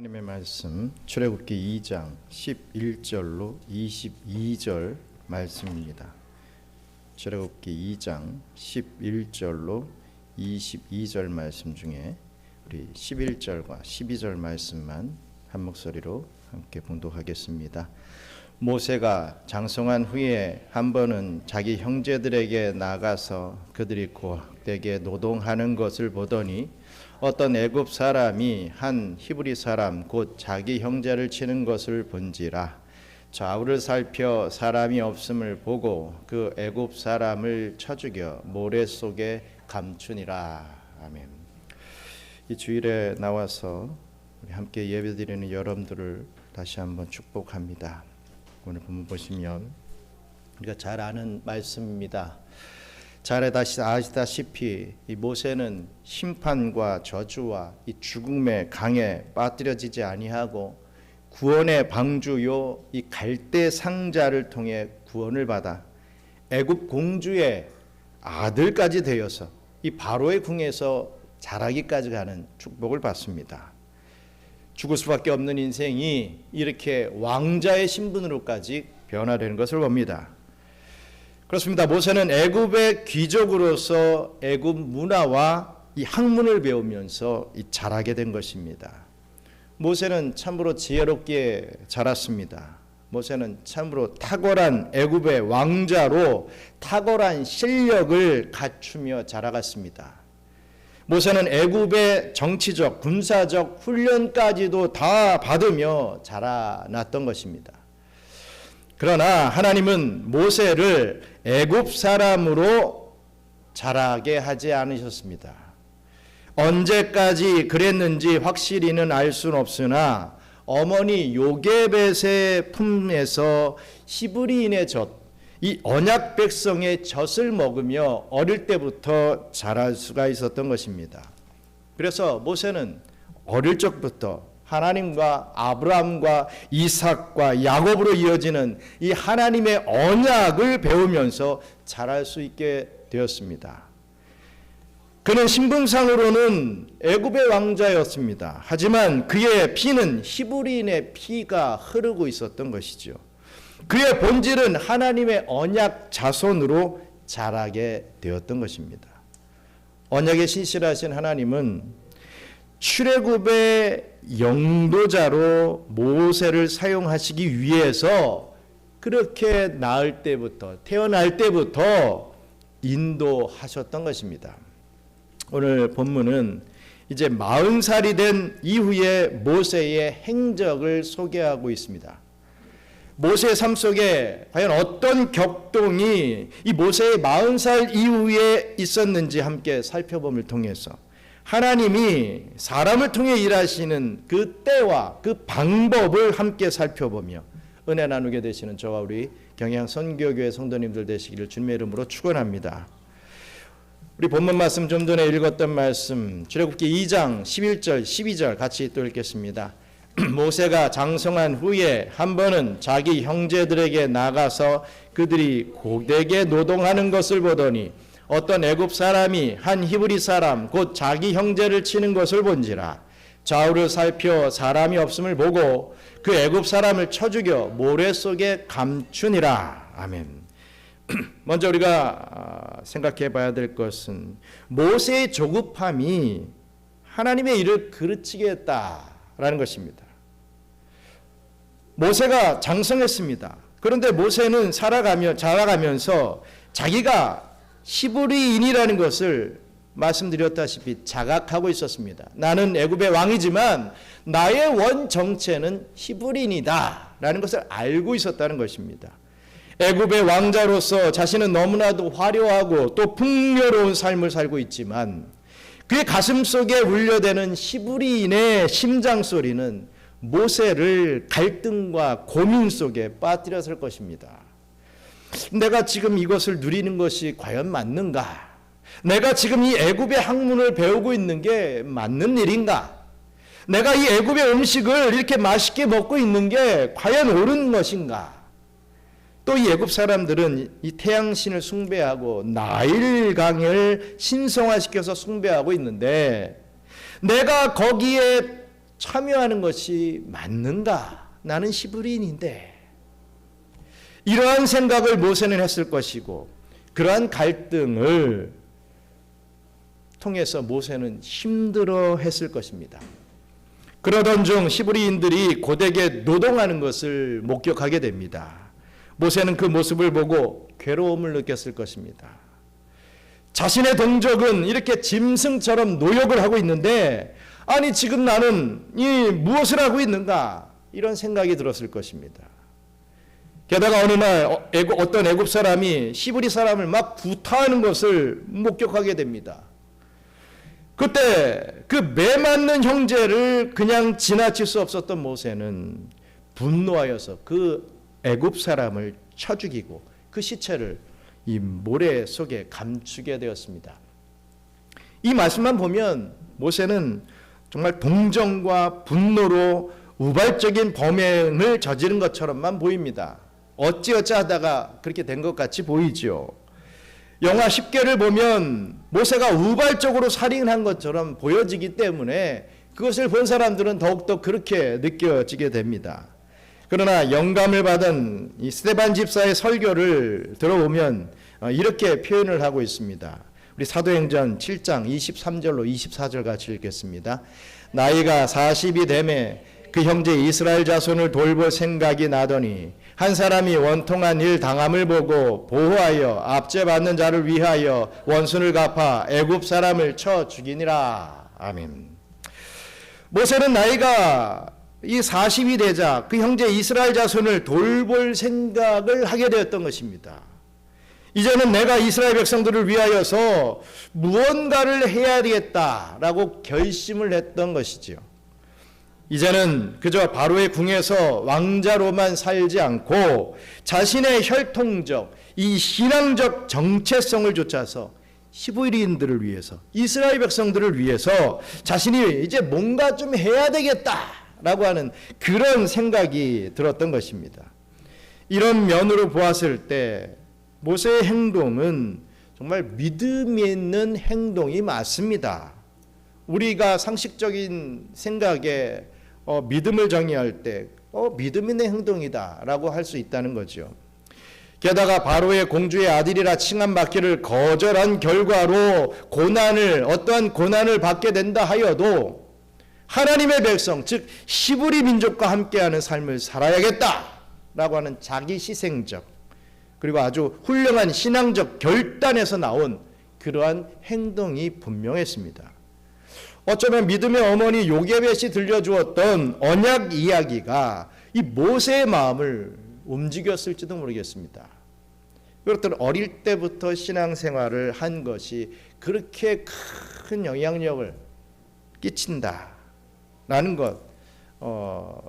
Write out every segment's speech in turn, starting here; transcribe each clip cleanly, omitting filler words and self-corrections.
하나님의 말씀 출애굽기 2장 11절로 22절 말씀입니다. 출애굽기 2장 11절로 22절 말씀 중에 우리 11절과 12절 말씀만 한 목소리로 함께 봉독하겠습니다. 모세가 장성한 후에 한 번은 자기 형제들에게 나가서 그들이 고되게 노동하는 것을 보더니 어떤 애굽 사람이 한 히브리 사람 곧 자기 형제를 치는 것을 본지라. 좌우를 살펴 사람이 없음을 보고 그 애굽 사람을 쳐 죽여 모래 속에 감추니라. 아멘. 이 주일에 나와서 우리 함께 예배드리는 여러분들을 다시 한번 축복합니다. 오늘 본문 보시면 우리가 잘 아는 말씀입니다. 잘 아시다시피 이 모세는 심판과 저주와 이 죽음의 강에 빠뜨려지지 아니하고 구원의 방주요 이 갈대 상자를 통해 구원을 받아 애굽 공주의 아들까지 되어서 이 바로의 궁에서 자라기까지 가는 축복을 받습니다. 죽을 수밖에 없는 인생이 이렇게 왕자의 신분으로까지 변화되는 것을 봅니다. 그렇습니다. 모세는 애굽의 귀족으로서 애굽 문화와 이 학문을 배우면서 자라게 된 것입니다. 모세는 참으로 지혜롭게 자랐습니다. 모세는 참으로 탁월한 애굽의 왕자로 탁월한 실력을 갖추며 자라갔습니다. 모세는 애굽의 정치적, 군사적 훈련까지도 다 받으며 자라났던 것입니다. 그러나 하나님은 모세를 애굽 사람으로 자라게 하지 않으셨습니다. 언제까지 그랬는지 확실히는 알 수는 없으나 어머니 요게벳의 품에서 히브리인의 젖, 이 언약 백성의 젖을 먹으며 어릴 때부터 자랄 수가 있었던 것입니다. 그래서 모세는 어릴 적부터 하나님과 아브라함과 이삭과 야곱으로 이어지는 이 하나님의 언약을 배우면서 자랄 수 있게 되었습니다. 그는 신분상으로는 애굽의 왕자였습니다. 하지만 그의 피는 히브리인의 피가 흐르고 있었던 것이죠. 그의 본질은 하나님의 언약 자손으로 자라게 되었던 것입니다. 언약에 신실하신 하나님은 출애굽의 영도자로 모세를 사용하시기 위해서 그렇게 태어날 때부터 인도하셨던 것입니다. 오늘 본문은 이제 40살이 된 이후에 모세의 행적을 소개하고 있습니다. 모세의 삶 속에 과연 어떤 격동이 이 모세의 40살 이후에 있었는지 함께 살펴봄을 통해서 하나님이 사람을 통해 일하시는 그 때와 그 방법을 함께 살펴보며 은혜 나누게 되시는 저와 우리 경양 선교교회 성도님들 되시기를 주님의 이름으로 축원합니다. 우리 본문 말씀 좀 전에 읽었던 말씀 출애굽기 2장 11절 12절 같이 또 읽겠습니다. 모세가 장성한 후에 한 번은 자기 형제들에게 나가서 그들이 고되게 노동하는 것을 보더니 어떤 애굽 사람이 한 히브리 사람 곧 자기 형제를 치는 것을 본지라. 좌우를 살펴 사람이 없음을 보고 그 애굽 사람을 쳐 죽여 모래 속에 감추니라. 아멘. 먼저 우리가 생각해 봐야 될 것은 모세의 조급함이 하나님의 일을 그르치게 했다라는 것입니다. 모세가 장성했습니다. 그런데 모세는 자라가면서 자기가 히브리인이라는 것을 말씀드렸다시피 자각하고 있었습니다. 나는 애굽의 왕이지만 나의 원 정체는 히브리인이다 라는 것을 알고 있었다는 것입니다. 애굽의 왕자로서 자신은 너무나도 화려하고 또 풍요로운 삶을 살고 있지만 그의 가슴 속에 울려대는 히브리인의 심장 소리는 모세를 갈등과 고민 속에 빠뜨렸을 것입니다. 내가 지금 이것을 누리는 것이 과연 맞는가? 내가 지금 이 애굽의 학문을 배우고 있는 게 맞는 일인가? 내가 이 애굽의 음식을 이렇게 맛있게 먹고 있는 게 과연 옳은 것인가? 또 이 애굽 사람들은 이 태양신을 숭배하고 나일강을 신성화시켜서 숭배하고 있는데 내가 거기에 참여하는 것이 맞는가? 나는 히브리인인데. 이러한 생각을 모세는 했을 것이고, 그러한 갈등을 통해서 모세는 힘들어 했을 것입니다. 그러던 중 히브리인들이 고되게 노동하는 것을 목격하게 됩니다. 모세는 그 모습을 보고 괴로움을 느꼈을 것입니다. 자신의 동족은 이렇게 짐승처럼 노역을 하고 있는데, 아니 지금 나는 이 무엇을 하고 있는가? 이런 생각이 들었을 것입니다. 게다가 어느 날 어떤 애굽 사람이 히브리 사람을 막 구타하는 것을 목격하게 됩니다. 그때 그 매맞는 형제를 그냥 지나칠 수 없었던 모세는 분노하여서 그 애굽 사람을 쳐 죽이고 그 시체를 이 모래 속에 감추게 되었습니다. 이 말씀만 보면 모세는 정말 동정과 분노로 우발적인 범행을 저지른 것처럼만 보입니다. 어찌어찌 하다가 그렇게 된 것 같이 보이죠. 영하 10개를 보면 모세가 우발적으로 살인한 것처럼 보여지기 때문에 그것을 본 사람들은 더욱더 그렇게 느껴지게 됩니다. 그러나 영감을 받은 이 스데반 집사의 설교를 들어보면 이렇게 표현을 하고 있습니다. 우리 사도행전 7장 23절로 24절 같이 읽겠습니다. 나이가 40이 되매 그 형제 이스라엘 자손을 돌볼 생각이 나더니 한 사람이 원통한 일 당함을 보고 보호하여 압제받는 자를 위하여 원순을 갚아 애굽 사람을 쳐 죽이니라. 아멘. 모세는 나이가 이 40이 되자 그 형제 이스라엘 자손을 돌볼 생각을 하게 되었던 것입니다. 이제는 내가 이스라엘 백성들을 위하여서 무언가를 해야 되겠다라고 결심을 했던 것이지요. 이제는 그저 바로의 궁에서 왕자로만 살지 않고 자신의 혈통적, 이 신앙적 정체성을 좇아서 히브리인들을 위해서, 이스라엘 백성들을 위해서 자신이 이제 뭔가 좀 해야 되겠다라고 하는 그런 생각이 들었던 것입니다. 이런 면으로 보았을 때 모세의 행동은 정말 믿음이 있는 행동이 맞습니다. 우리가 상식적인 생각에 믿음을 정의할 때 믿음 있는 행동이다 라고 할 수 있다는 거죠. 게다가 바로의 공주의 아들이라 칭함받기를 거절한 결과로 어떠한 고난을 받게 된다 하여도 하나님의 백성, 즉 히브리 민족과 함께하는 삶을 살아야겠다 라고 하는 자기 희생적 그리고 아주 훌륭한 신앙적 결단에서 나온 그러한 행동이 분명했습니다. 어쩌면 믿음의 어머니 요게벳이 들려주었던 언약 이야기가 이 모세의 마음을 움직였을지도 모르겠습니다. 그렇듯 어릴 때부터 신앙생활을 한 것이 그렇게 큰 영향력을 끼친다라는 것,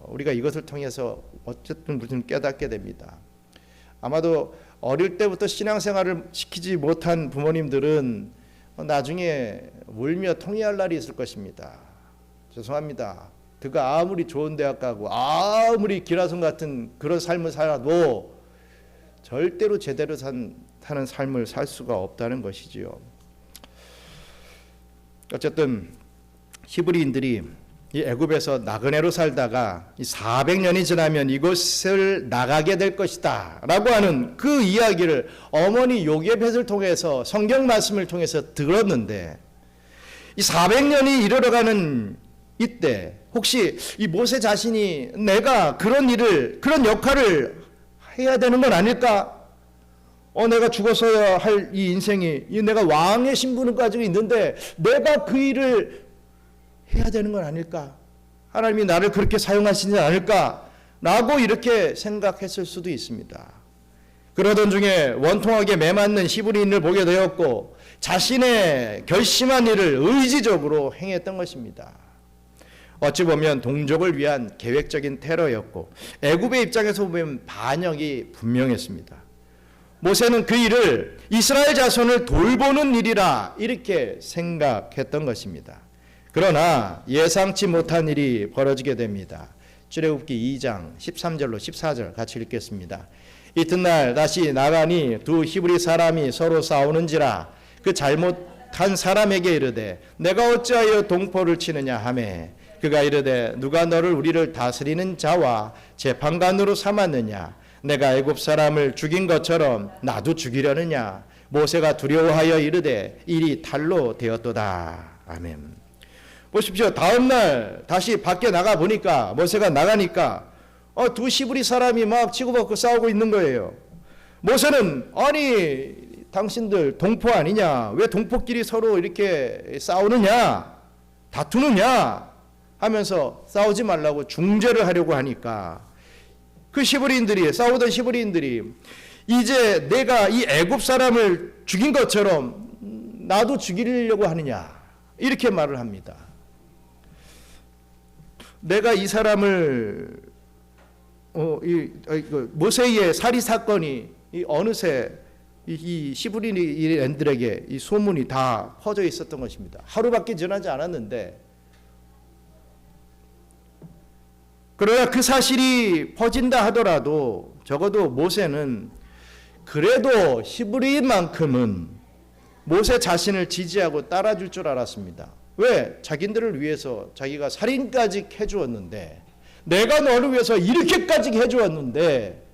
우리가 이것을 통해서 어쨌든 무슨 깨닫게 됩니다. 아마도 어릴 때부터 신앙생활을 시키지 못한 부모님들은 나중에 울며 통회할 날이 있을 것입니다. 죄송합니다. 그가 아무리 좋은 대학 가고 아무리 기라성 같은 그런 삶을 살아도 절대로 제대로 사는 삶을 살 수가 없다는 것이지요. 어쨌든 히브리인들이 이 애굽에서 나그네로 살다가 400년이 지나면 이곳을 나가게 될 것이다 라고 하는 그 이야기를 어머니 요게벳을 통해서 성경 말씀을 통해서 들었는데 이 400년이 이르러가는 이때 혹시 이 모세 자신이 내가 그런 역할을 해야 되는 건 아닐까? 내가 죽어서야 할 이 인생이 내가 왕의 신분을 가지고 있는데 내가 그 일을 해야 되는 건 아닐까? 하나님이 나를 그렇게 사용하시지 않을까? 라고 이렇게 생각했을 수도 있습니다. 그러던 중에 원통하게 매맞는 히브리인을 보게 되었고 자신의 결심한 일을 의지적으로 행했던 것입니다. 어찌 보면 동족을 위한 계획적인 테러였고 애굽의 입장에서 보면 반역이 분명했습니다. 모세는 그 일을 이스라엘 자손을 돌보는 일이라 이렇게 생각했던 것입니다. 그러나 예상치 못한 일이 벌어지게 됩니다. 출애굽기 2장 13절로 14절 같이 읽겠습니다. 이튿날 다시 나가니 두 히브리 사람이 서로 싸우는지라 그 잘못한 사람에게 이르되 내가 어찌하여 동포를 치느냐 하매 그가 이르되 누가 너를 우리를 다스리는 자와 재판관으로 삼았느냐? 내가 애굽 사람을 죽인 것처럼 나도 죽이려느냐? 모세가 두려워하여 이르되 일이 탈로 되었도다. 아멘. 보십시오. 다음 날 다시 밖에 나가 보니까 모세가 나가니까 두 시부리 사람이 막 치고받고 싸우고 있는 거예요. 모세는 아니 당신들 동포 아니냐? 왜 동포끼리 서로 이렇게 싸우느냐? 다투느냐? 하면서 싸우지 말라고 중재를 하려고 하니까 그 시브리인들이 싸우던 시브리인들이 이제 내가 이 애굽 사람을 죽인 것처럼 나도 죽이려고 하느냐? 이렇게 말을 합니다. 내가 이 사람을 모세의 살이 사건이 어느새 이 시브리인들에게 이 소문이 다 퍼져 있었던 것입니다. 하루밖에 지나지 않았는데, 그러나 그 사실이 퍼진다 하더라도 적어도 모세는 그래도 시브리인만큼은 모세 자신을 지지하고 따라줄 줄 알았습니다. 왜? 자기들을 위해서 자기가 살인까지 해주었는데, 내가 너를 위해서 이렇게까지 해주었는데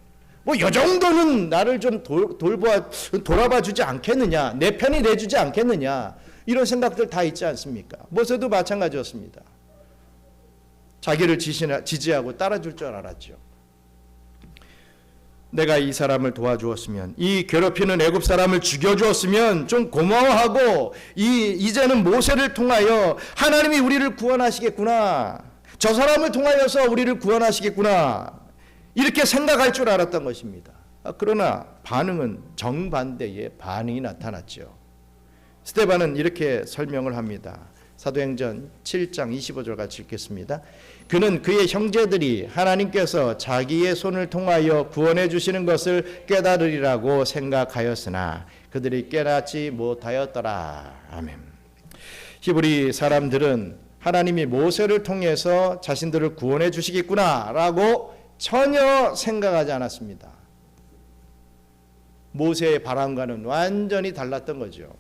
뭐 이 정도는 나를 좀 돌아봐 주지 않겠느냐, 내 편이 돼주지 않겠느냐, 이런 생각들 다 있지 않습니까? 모세도 마찬가지였습니다. 자기를 지지하고 따라줄 줄 알았죠. 내가 이 사람을 도와주었으면, 이 괴롭히는 애굽 사람을 죽여주었으면 좀 고마워하고 이제는 모세를 통하여 하나님이 우리를 구원하시겠구나, 저 사람을 통하여서 우리를 구원하시겠구나, 이렇게 생각할 줄 알았던 것입니다. 그러나 반응은 정반대의 반응이 나타났죠. 스데반은 이렇게 설명을 합니다. 사도행전 7장 25절 같이 읽겠습니다. 그는 그의 형제들이 하나님께서 자기의 손을 통하여 구원해 주시는 것을 깨달으리라고 생각하였으나 그들이 깨닫지 못하였더라. 아멘. 히브리 사람들은 하나님이 모세를 통해서 자신들을 구원해 주시겠구나라고 전혀 생각하지 않았습니다. 모세의 바람과는 완전히 달랐던 거죠.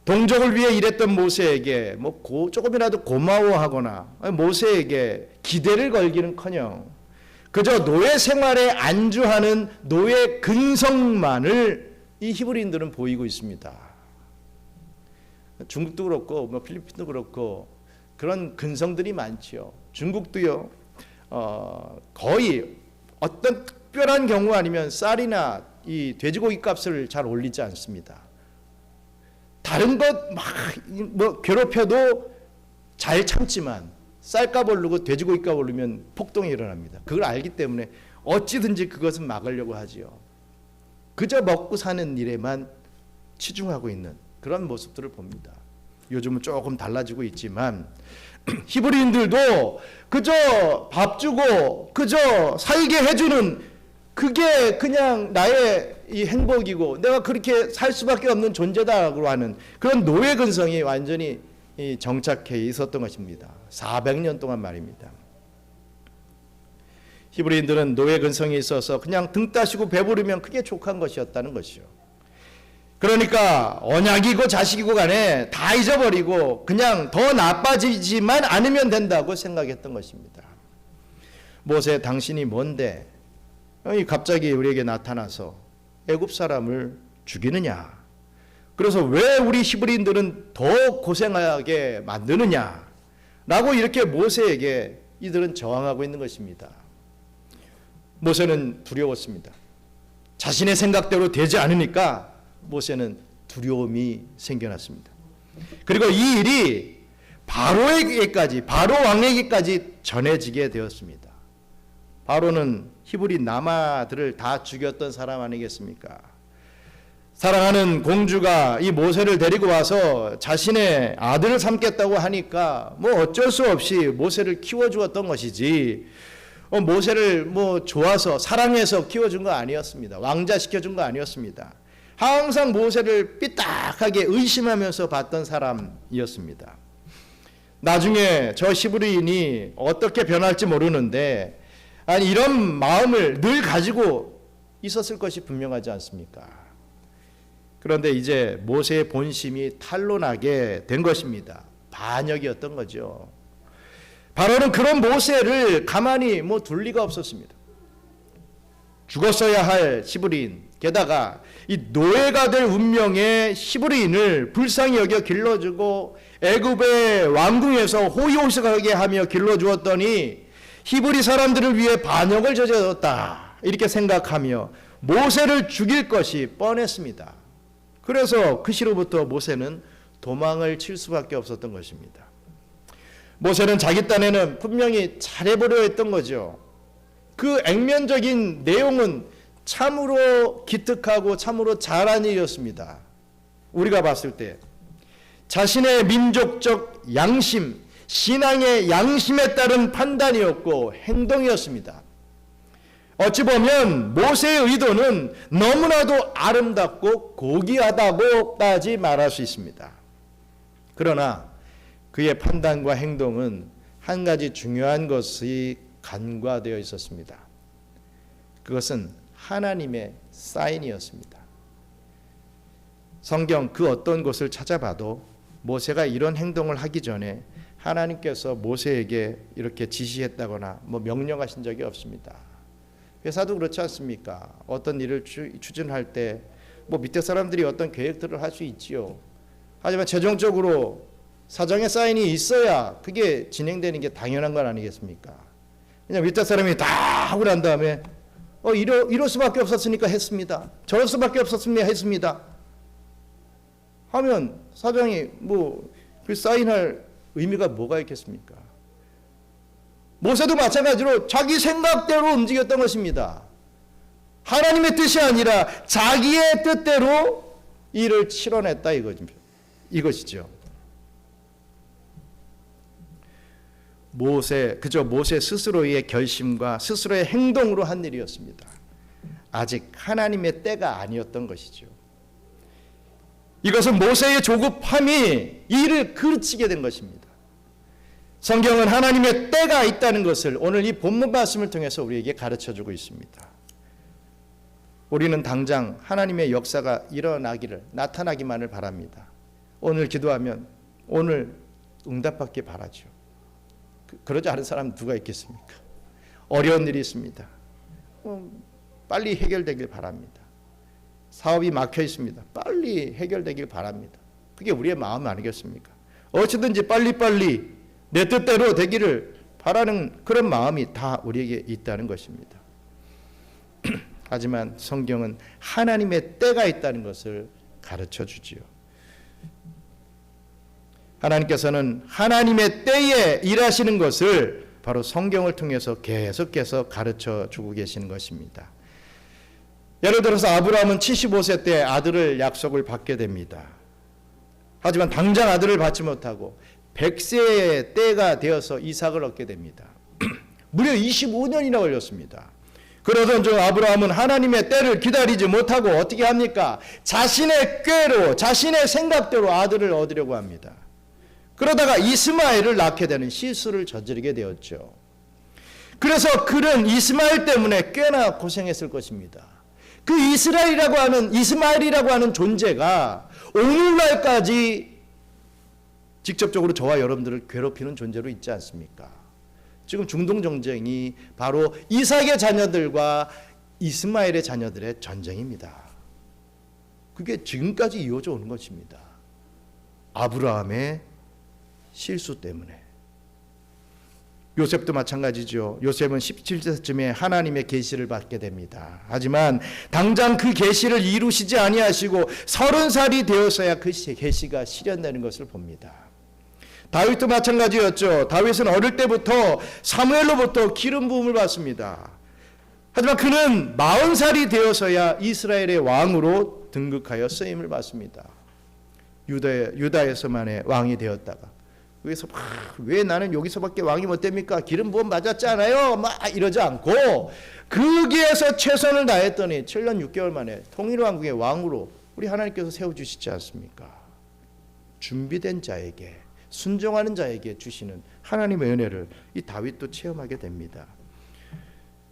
동족을 위해 일했던 모세에게 조금이라도 고마워하거나 모세에게 기대를 걸기는커녕 그저 노예 생활에 안주하는 노예 근성만을 이 히브리인들은 보이고 있습니다. 중국도 그렇고 필리핀도 그렇고 그런 근성들이 많지요. 중국도요. 거의 어떤 특별한 경우 아니면 쌀이나 이 돼지고기 값을 잘 올리지 않습니다. 다른 것 막 괴롭혀도 잘 참지만 쌀값 오르고 돼지고기값 오르면 폭동이 일어납니다. 그걸 알기 때문에 어찌든지 그것은 막으려고 하지요. 그저 먹고 사는 일에만 치중하고 있는 그런 모습들을 봅니다. 요즘은 조금 달라지고 있지만 히브리인들도 그저 밥 주고 그저 살게 해주는 그게 그냥 나의 이 행복이고 내가 그렇게 살 수밖에 없는 존재다라고 하는 그런 노예 근성이 완전히 정착해 있었던 것입니다. 400년 동안 말입니다. 히브리인들은 노예 근성이 있어서 그냥 등 따시고 배부르면 그게 족한 것이었다는 것이요. 그러니까 언약이고 자식이고 간에 다 잊어버리고 그냥 더 나빠지지만 않으면 된다고 생각했던 것입니다. 모세, 당신이 뭔데 갑자기 우리에게 나타나서 애굽 사람을 죽이느냐? 그래서 왜 우리 히브리인들은 더 고생하게 만드느냐? 라고 이렇게 모세에게 이들은 저항하고 있는 것입니다. 모세는 두려웠습니다. 자신의 생각대로 되지 않으니까 모세는 두려움이 생겨났습니다. 그리고 이 일이 바로에게까지, 바로 왕에게까지 전해지게 되었습니다. 바로는 히브리 남아들을 다 죽였던 사람 아니겠습니까? 사랑하는 공주가 이 모세를 데리고 와서 자신의 아들을 삼겠다고 하니까 어쩔 수 없이 모세를 키워주었던 것이지 모세를 좋아서 사랑해서 키워준 거 아니었습니다. 왕자시켜준 거 아니었습니다. 항상 모세를 삐딱하게 의심하면서 봤던 사람이었습니다. 나중에 저 히브리인이 어떻게 변할지 모르는데 이런 마음을 늘 가지고 있었을 것이 분명하지 않습니까? 그런데 이제 모세의 본심이 탄로나게 된 것입니다. 반역이었던 거죠. 바로는 그런 모세를 가만히 둘 리가 없었습니다. 죽었어야 할 히브리인, 게다가 이 노예가 될 운명의 히브리인을 불쌍히 여겨 길러주고 애굽의 왕궁에서 호의호식하게 하며 길러주었더니 히브리 사람들을 위해 반역을 저질렀다, 이렇게 생각하며 모세를 죽일 것이 뻔했습니다. 그래서 그 시로부터 모세는 도망을 칠 수밖에 없었던 것입니다. 모세는 자기 딴에는 분명히 잘해보려 했던 거죠. 그 액면적인 내용은 참으로 기특하고 참으로 잘한 일이었습니다. 우리가 봤을 때 자신의 민족적 양심, 신앙의 양심에 따른 판단이었고 행동이었습니다. 어찌 보면 모세의 의도는 너무나도 아름답고 고귀하다고까지 말할 수 있습니다. 그러나 그의 판단과 행동은 한 가지 중요한 것이 간과되어 있었습니다. 그것은 하나님의 사인이었습니다. 성경 그 어떤 곳을 찾아봐도 모세가 이런 행동을 하기 전에 하나님께서 모세에게 이렇게 지시했다거나 명령하신 적이 없습니다. 회사도 그렇지 않습니까? 어떤 일을 추진할 때 밑에 사람들이 어떤 계획들을 할 수 있지요. 하지만 최종적으로 사정의 사인이 있어야 그게 진행되는 게 당연한 건 아니겠습니까? 그냥 밑에 사람이 다 하고 난 다음에 이럴 수밖에 없었으니까 했습니다. 저럴 수밖에 없었으면 했습니다. 하면 사장이 그 사인할 의미가 뭐가 있겠습니까? 모세도 마찬가지로 자기 생각대로 움직였던 것입니다. 하나님의 뜻이 아니라 자기의 뜻대로 일을 치러냈다 이것이죠. 그저 모세 스스로의 결심과 스스로의 행동으로 한 일이었습니다. 아직 하나님의 때가 아니었던 것이죠. 이것은 모세의 조급함이 일을 그르치게 된 것입니다. 성경은 하나님의 때가 있다는 것을 오늘 이 본문 말씀을 통해서 우리에게 가르쳐주고 있습니다. 우리는 당장 하나님의 역사가 나타나기만을 바랍니다. 오늘 기도하면 오늘 응답받길 바라죠. 그러지 않은 사람 누가 있겠습니까? 어려운 일이 있습니다. 빨리 해결되길 바랍니다. 사업이 막혀 있습니다. 빨리 해결되길 바랍니다. 그게 우리의 마음 아니겠습니까? 어찌든지 빨리빨리 내 뜻대로 되기를 바라는 그런 마음이 다 우리에게 있다는 것입니다. 하지만 성경은 하나님의 때가 있다는 것을 가르쳐 주지요. 하나님께서는 하나님의 때에 일하시는 것을 바로 성경을 통해서 계속해서 가르쳐 주고 계시는 것입니다. 예를 들어서 아브라함은 75세 때 아들을 약속을 받게 됩니다. 하지만 당장 아들을 받지 못하고 100세의 때가 되어서 이삭을 얻게 됩니다. 무려 25년이나 걸렸습니다. 그러던 중 아브라함은 하나님의 때를 기다리지 못하고 어떻게 합니까? 자신의 꾀로, 자신의 생각대로 아들을 얻으려고 합니다. 그러다가 이스마엘을 낳게 되는 실수를 저지르게 되었죠. 그래서 그는 이스마엘 때문에 꽤나 고생했을 것입니다. 그 이스마엘이라고 하는 존재가 오늘날까지 직접적으로 저와 여러분들을 괴롭히는 존재로 있지 않습니까? 지금 중동 전쟁이 바로 이삭의 자녀들과 이스마엘의 자녀들의 전쟁입니다. 그게 지금까지 이어져 오는 것입니다. 아브라함의 실수 때문에. 요셉도 마찬가지죠. 요셉은 17세쯤에 하나님의 계시를 받게 됩니다. 하지만 당장 그 계시를 이루시지 아니하시고 30살이 되어서야 그 계시가 실현되는 것을 봅니다. 다윗도 마찬가지였죠. 다윗은 어릴 때부터 사무엘로부터 기름 부음을 받습니다. 하지만 그는 40살이 되어서야 이스라엘의 왕으로 등극하여 쓰임을 받습니다. 유다에서만의 왕이 되었다가 그래서 왜 나는 여기서밖에 왕이 못 됩니까? 기름 부음 맞았잖아요. 이러지 않고 거기에서 최선을 다했더니 7년 6개월 만에 통일왕국의 왕으로 우리 하나님께서 세워주시지 않습니까? 준비된 자에게, 순종하는 자에게 주시는 하나님의 은혜를 이 다윗도 체험하게 됩니다.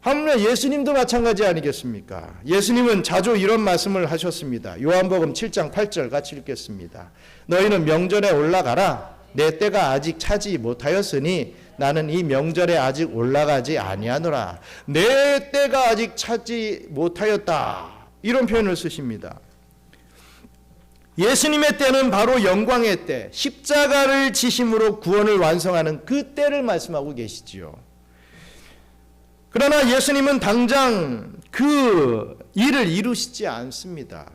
하물며 예수님도 마찬가지 아니겠습니까? 예수님은 자주 이런 말씀을 하셨습니다. 요한복음 7장 8절 같이 읽겠습니다. 너희는 명절에 올라가라. 내 때가 아직 차지 못하였으니 나는 이 명절에 아직 올라가지 아니하노라. 내 때가 아직 차지 못하였다. 이런 표현을 쓰십니다. 예수님의 때는 바로 영광의 때, 십자가를 지심으로 구원을 완성하는 그 때를 말씀하고 계시지요. 그러나 예수님은 당장 그 일을 이루시지 않습니다.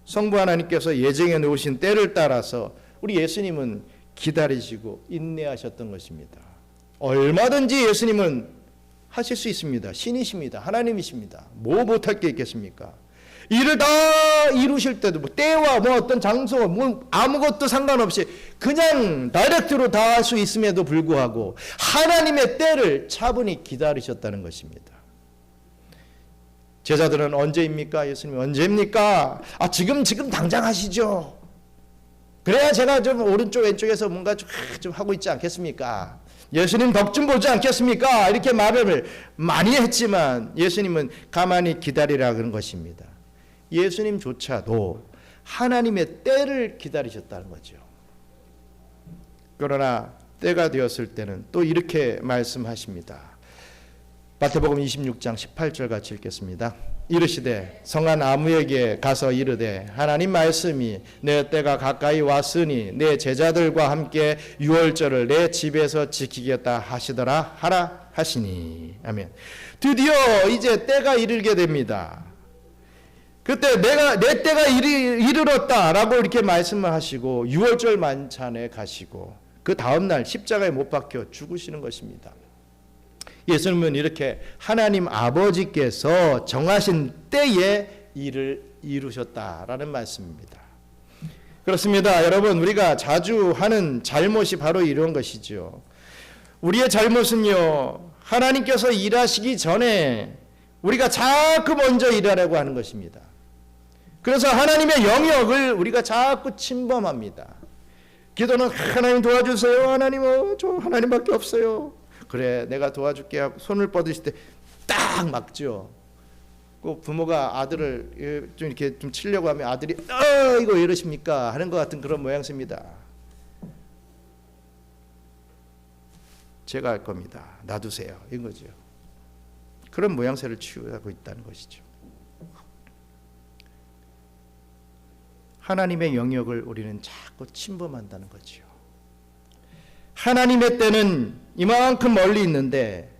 성부 하나님께서 예정해 놓으신 때를 따라서 우리 예수님은 기다리시고 인내하셨던 것입니다. 얼마든지 예수님은 하실 수 있습니다. 신이십니다. 하나님이십니다. 뭐 못할 게 있겠습니까? 일을 다 이루실 때도 때와 어떤 장소 아무것도 상관없이 그냥 다이렉트로 다 할 수 있음에도 불구하고 하나님의 때를 차분히 기다리셨다는 것입니다. 제자들은 언제입니까? 예수님이 언제입니까? 지금 당장 하시죠. 그래야 제가 좀 오른쪽 왼쪽에서 뭔가 좀 하고 있지 않겠습니까? 예수님 덕 좀 보지 않겠습니까? 이렇게 말을 많이 했지만 예수님은 가만히 기다리라 그런 것입니다. 예수님조차도 하나님의 때를 기다리셨다는 거죠. 그러나 때가 되었을 때는 또 이렇게 말씀하십니다. 마태복음 26장 18절 같이 읽겠습니다. 이르시되 성한 아무에게 가서 이르되 하나님 말씀이 내 때가 가까이 왔으니 내 제자들과 함께 유월절을 내 집에서 지키겠다 하시더라 하라 하시니. 아멘. 드디어 이제 때가 이르게 됩니다. 그때 내 때가 이르렀다라고 이렇게 말씀을 하시고 유월절 만찬에 가시고 그 다음날 십자가에 못 박혀 죽으시는 것입니다. 예수님은 이렇게 하나님 아버지께서 정하신 때에 일을 이루셨다라는 말씀입니다. 그렇습니다. 여러분, 우리가 자주 하는 잘못이 바로 이런 것이죠. 우리의 잘못은요, 하나님께서 일하시기 전에 우리가 자꾸 먼저 일하려고 하는 것입니다. 그래서 하나님의 영역을 우리가 자꾸 침범합니다. 기도는 하나님 도와주세요. 하나님, 저 하나님밖에 없어요. 그래, 내가 도와줄게 하고 손을 뻗으실 때 딱 막죠. 그 부모가 아들을 좀 이렇게 좀 치려고 하면 아들이 이거 이러십니까? 하는 것 같은 그런 모양새입니다. 제가 할 겁니다. 놔두세요. 이런 거죠. 그런 모양새를 취하고 있다는 것이죠. 하나님의 영역을 우리는 자꾸 침범한다는 거죠. 하나님의 때는 이만큼 멀리 있는데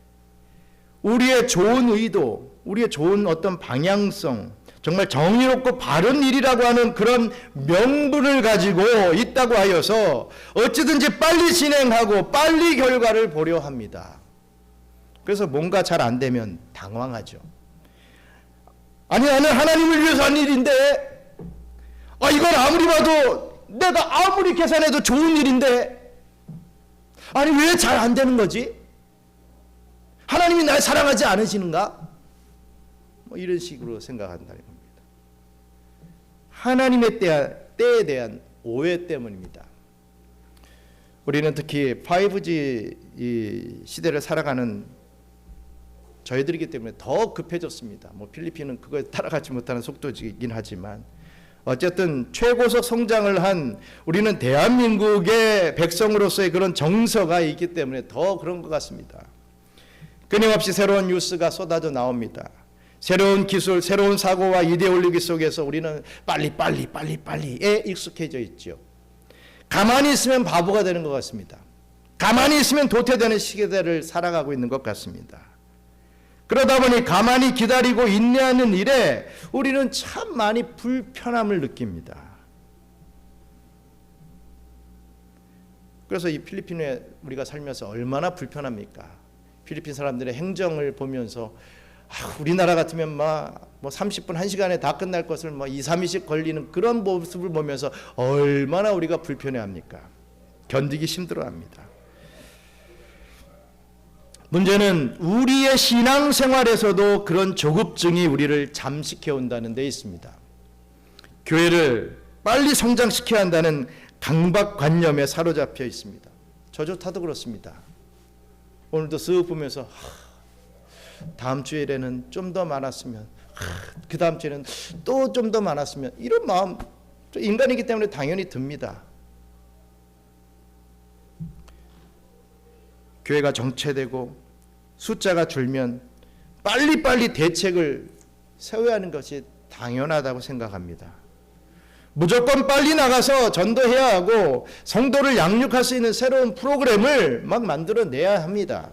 우리의 좋은 의도, 우리의 좋은 어떤 방향성, 정말 정의롭고 바른 일이라고 하는 그런 명분을 가지고 있다고 하여서 어찌든지 빨리 진행하고 빨리 결과를 보려 합니다. 그래서 뭔가 잘 안 되면 당황하죠. 아니, 나는 하나님을 위해서 한 일인데, 이건 아무리 봐도 내가 아무리 계산해도 좋은 일인데, 아니 왜 잘 안 되는 거지? 하나님이 날 사랑하지 않으시는가? 이런 식으로 생각한다는 겁니다. 하나님의 때에 대한 오해 때문입니다. 우리는 특히 5G 이 시대를 살아가는 저희들이기 때문에 더 급해졌습니다. 필리핀은 그거에 따라가지 못하는 속도이긴 하지만 어쨌든 최고속 성장을 한 우리는 대한민국의 백성으로서의 그런 정서가 있기 때문에 더 그런 것 같습니다. 끊임없이 새로운 뉴스가 쏟아져 나옵니다. 새로운 기술, 새로운 사고와 이데올로기 속에서 우리는 빨리에 익숙해져 있죠. 가만히 있으면 바보가 되는 것 같습니다. 가만히 있으면 도태되는 시대를 살아가고 있는 것 같습니다. 그러다 보니 가만히 기다리고 인내하는 일에 우리는 참 많이 불편함을 느낍니다. 그래서 이 필리핀에 우리가 살면서 얼마나 불편합니까? 필리핀 사람들의 행정을 보면서 우리나라 같으면 30분, 1시간에 다 끝날 것을 2, 3일씩 걸리는 그런 모습을 보면서 얼마나 우리가 불편해합니까? 견디기 힘들어합니다. 문제는 우리의 신앙생활에서도 그런 조급증이 우리를 잠식해 온다는 데 있습니다. 교회를 빨리 성장시켜야 한다는 강박관념에 사로잡혀 있습니다. 저조차도 그렇습니다. 오늘도 쓱 보면서 다음 주일에는 좀 더 많았으면, 그 다음 주에는 또 좀 더 많았으면, 이런 마음 인간이기 때문에 당연히 듭니다. 교회가 정체되고 숫자가 줄면 빨리빨리 대책을 세워야 하는 것이 당연하다고 생각합니다. 무조건 빨리 나가서 전도해야 하고 성도를 양육할 수 있는 새로운 프로그램을 막 만들어내야 합니다.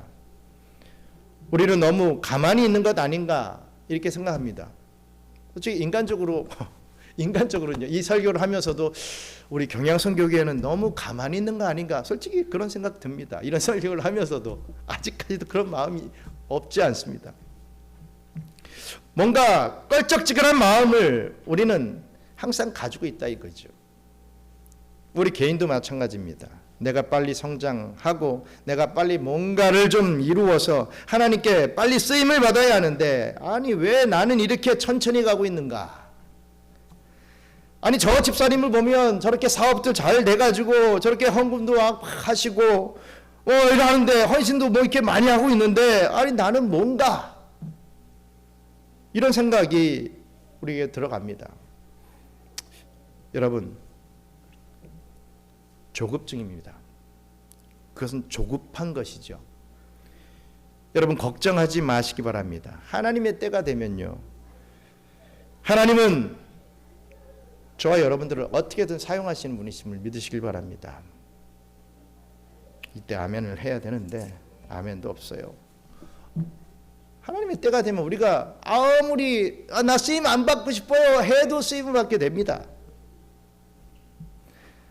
우리는 너무 가만히 있는 것 아닌가 이렇게 생각합니다. 솔직히 인간적으로는요, 이 설교를 하면서도 우리 경양선교회는 너무 가만히 있는 거 아닌가, 솔직히 그런 생각 듭니다. 이런 설교를 하면서도 아직까지도 그런 마음이 없지 않습니다. 뭔가 껄쩍지근한 마음을 우리는 항상 가지고 있다 이거죠. 우리 개인도 마찬가지입니다. 내가 빨리 성장하고 내가 빨리 뭔가를 좀 이루어서 하나님께 빨리 쓰임을 받아야 하는데, 아니 왜 나는 이렇게 천천히 가고 있는가? 아니 저 집사님을 보면 저렇게 사업도 잘 돼가지고 저렇게 헌금도 막 하시고 이러는데 헌신도 뭐 이렇게 많이 하고 있는데, 아니 나는 뭔가, 이런 생각이 우리에게 들어갑니다. 여러분, 조급증입니다. 그것은 조급한 것이죠. 여러분 걱정하지 마시기 바랍니다. 하나님의 때가 되면요, 하나님은 저와 여러분들을 어떻게든 사용하시는 분이심을 믿으시길 바랍니다. 이때 아멘을 해야 되는데 아멘도 없어요. 하나님의 때가 되면 우리가 아무리 나 쓰임 안 받고 싶어요 해도 쓰임을 받게 됩니다.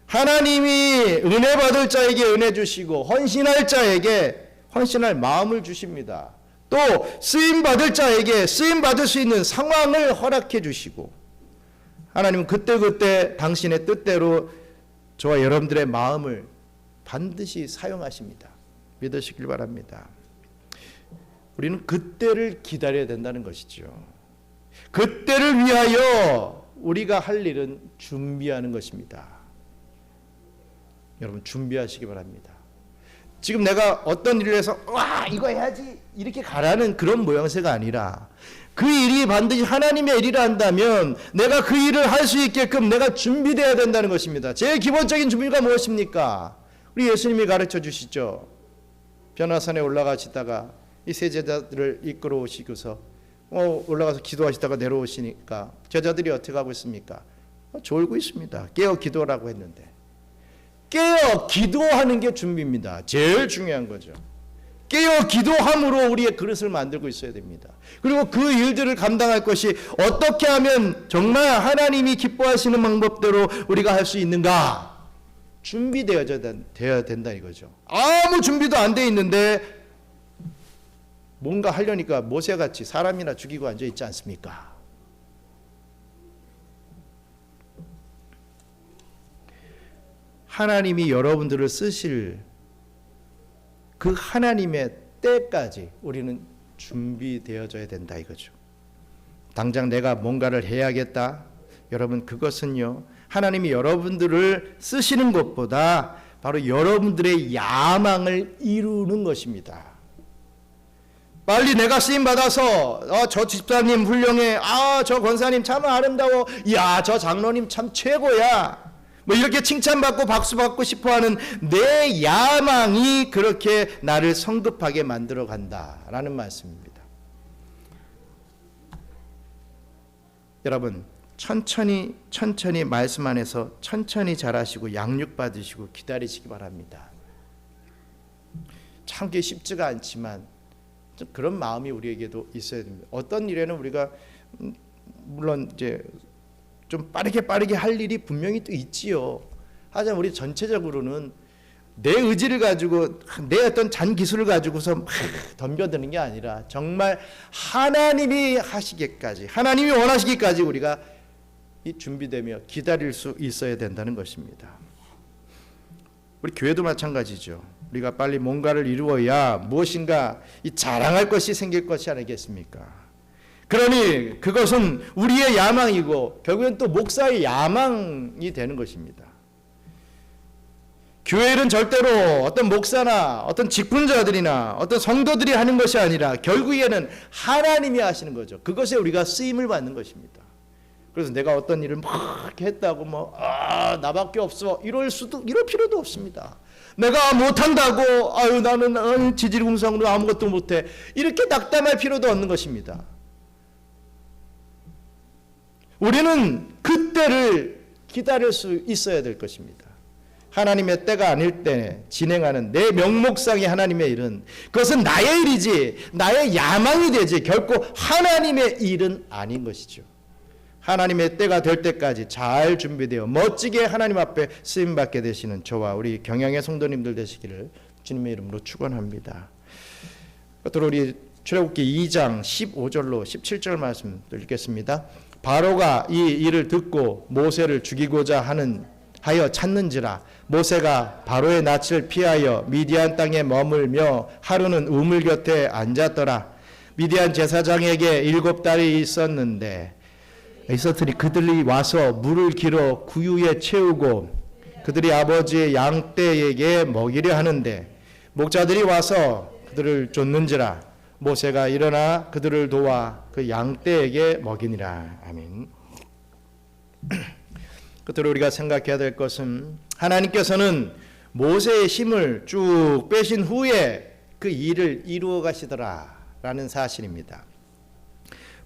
하나님이 은혜 받을 자에게 은혜 주시고 헌신할 자에게 헌신할 마음을 주십니다. 또 쓰임 받을 자에게 쓰임 받을 수 있는 상황을 허락해 주시고, 하나님은 그때그때 당신의 뜻대로 저와 여러분들의 마음을 반드시 사용하십니다. 믿으시길 바랍니다. 우리는 그때를 기다려야 된다는 것이죠. 그때를 위하여 우리가 할 일은 준비하는 것입니다. 여러분 준비하시기 바랍니다. 지금 내가 어떤 일을 해서 와 이거 해야지 이렇게 가라는 그런 모양새가 아니라, 그 일이 반드시 하나님의 일이라 한다면 내가 그 일을 할 수 있게끔 내가 준비되어야 된다는 것입니다. 제일 기본적인 준비가 무엇입니까? 우리 예수님이 가르쳐 주시죠. 변화산에 올라가시다가 이 세 제자들을 이끌어 오시고서 올라가서 기도하시다가 내려오시니까 제자들이 어떻게 하고 있습니까? 졸고 있습니다. 깨어 기도라고 했는데, 깨어 기도하는 게 준비입니다. 제일 중요한 거죠. 깨어 기도함으로 우리의 그릇을 만들고 있어야 됩니다. 그리고 그 일들을 감당할 것이 어떻게 하면 정말 하나님이 기뻐하시는 방법대로 우리가 할 수 있는가, 준비되어야 된다 이거죠. 아무 준비도 안 돼 있는데 뭔가 하려니까 모세같이 사람이나 죽이고 앉아 있지 않습니까? 하나님이 여러분들을 쓰실 그 하나님의 때까지 우리는 준비되어져야 된다 이거죠. 당장 내가 뭔가를 해야겠다, 여러분 그것은요, 하나님이 여러분들을 쓰시는 것보다 바로 여러분들의 야망을 이루는 것입니다. 빨리 내가 쓰임 받아서 저 집사님 훌륭해, 저 권사님 참 아름다워, 야 저 장로님 참 최고야, 뭐 이렇게 칭찬받고 박수받고 싶어하는 내 야망이 그렇게 나를 성급하게 만들어 간다라는 말씀입니다. 여러분 천천히 말씀 안에서 천천히 자라시고 양육받으시고 기다리시기 바랍니다. 참 그게 쉽지가 않지만 그런 마음이 우리에게도 있어야 됩니다. 어떤 일에는 우리가 물론 이제 좀 빠르게 할 일이 분명히 또 있지요. 하지만 우리 전체적으로는 내 의지를 가지고 내 어떤 잔 기술을 가지고서 막 덤벼드는 게 아니라 정말 하나님이 하시기까지, 하나님이 원하시기까지 우리가 준비되며 기다릴 수 있어야 된다는 것입니다. 우리 교회도 마찬가지죠. 우리가 빨리 뭔가를 이루어야 무엇인가 자랑할 것이 생길 것이 아니겠습니까? 그러니 그것은 우리의 야망이고 결국엔 또 목사의 야망이 되는 것입니다. 교회는 절대로 어떤 목사나 어떤 직분자들이나 어떤 성도들이 하는 것이 아니라 결국에는 하나님이 하시는 거죠. 그것에 우리가 쓰임을 받는 것입니다. 그래서 내가 어떤 일을 막 했다고 나밖에 없어 이럴 필요도 없습니다. 내가 못한다고 나는 지질공상으로 아무것도 못해 이렇게 낙담할 필요도 없는 것입니다. 우리는 그때를 기다릴 수 있어야 될 것입니다. 하나님의 때가 아닐 때 진행하는 내 명목상의 하나님의 일은 그것은 나의 일이지 나의 야망이 되지 결코 하나님의 일은 아닌 것이죠. 하나님의 때가 될 때까지 잘 준비되어 멋지게 하나님 앞에 쓰임받게 되시는 저와 우리 경양의 성도님들 되시기를 주님의 이름으로 축원합니다. 끝으로 우리 출애굽기 2장 15절로 17절 말씀 읽겠습니다. 바로가 이 일을 듣고 모세를 죽이고자 하여 찾는지라 모세가 바로의 낯을 피하여 미디안 땅에 머물며 하루는 우물 곁에 앉았더라. 미디안 제사장에게 7달이 있었더니 그들이 와서 물을 길어 구유에 채우고 그들이 아버지의 양떼에게 먹이려 하는데 목자들이 와서 그들을 쫓는지라 모세가 일어나 그들을 도와 그 양떼에게 먹이니라. 아멘. 끝으로 우리가 생각해야 될 것은 하나님께서는 모세의 힘을 쭉 빼신 후에 그 일을 이루어 가시더라라는 사실입니다.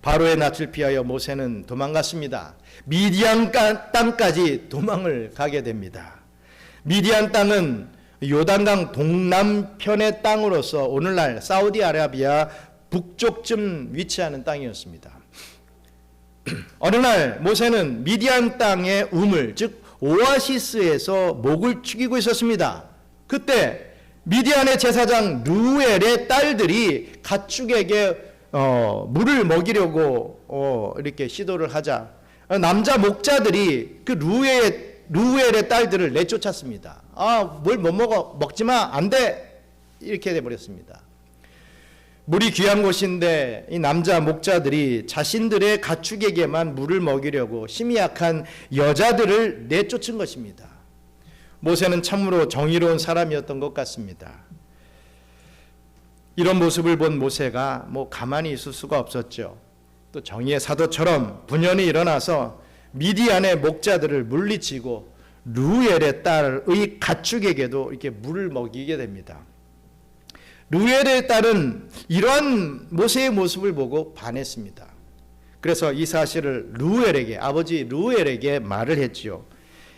바로의 낯을 피하여 모세는 도망갔습니다. 미디안 땅까지 도망을 가게 됩니다. 미디안 땅은 요단강 동남편의 땅으로서 오늘날 사우디아라비아 북쪽쯤 위치하는 땅이었습니다. 어느 날 모세는 미디안 땅의 우물 즉 오아시스에서 목을 축이고 있었습니다. 그때 미디안의 제사장 루엘의 딸들이 가축에게 물을 먹이려고 이렇게 시도를 하자 남자 목자들이 그 루엘의 딸들을 내쫓았습니다. 뭘 못 먹어 먹지마 안돼 이렇게 돼버렸습니다. 물이 귀한 곳인데 이 남자 목자들이 자신들의 가축에게만 물을 먹이려고 힘이 약한 여자들을 내쫓은 것입니다. 모세는 참으로 정의로운 사람이었던 것 같습니다. 이런 모습을 본 모세가 가만히 있을 수가 없었죠. 또 정의의 사도처럼 분연히 일어나서 미디안의 목자들을 물리치고 루엘의 딸의 가축에게도 이렇게 물을 먹이게 됩니다. 루엘의 딸은 이러한 모세의 모습을 보고 반했습니다. 그래서 이 사실을 아버지 루엘에게 말을 했지요.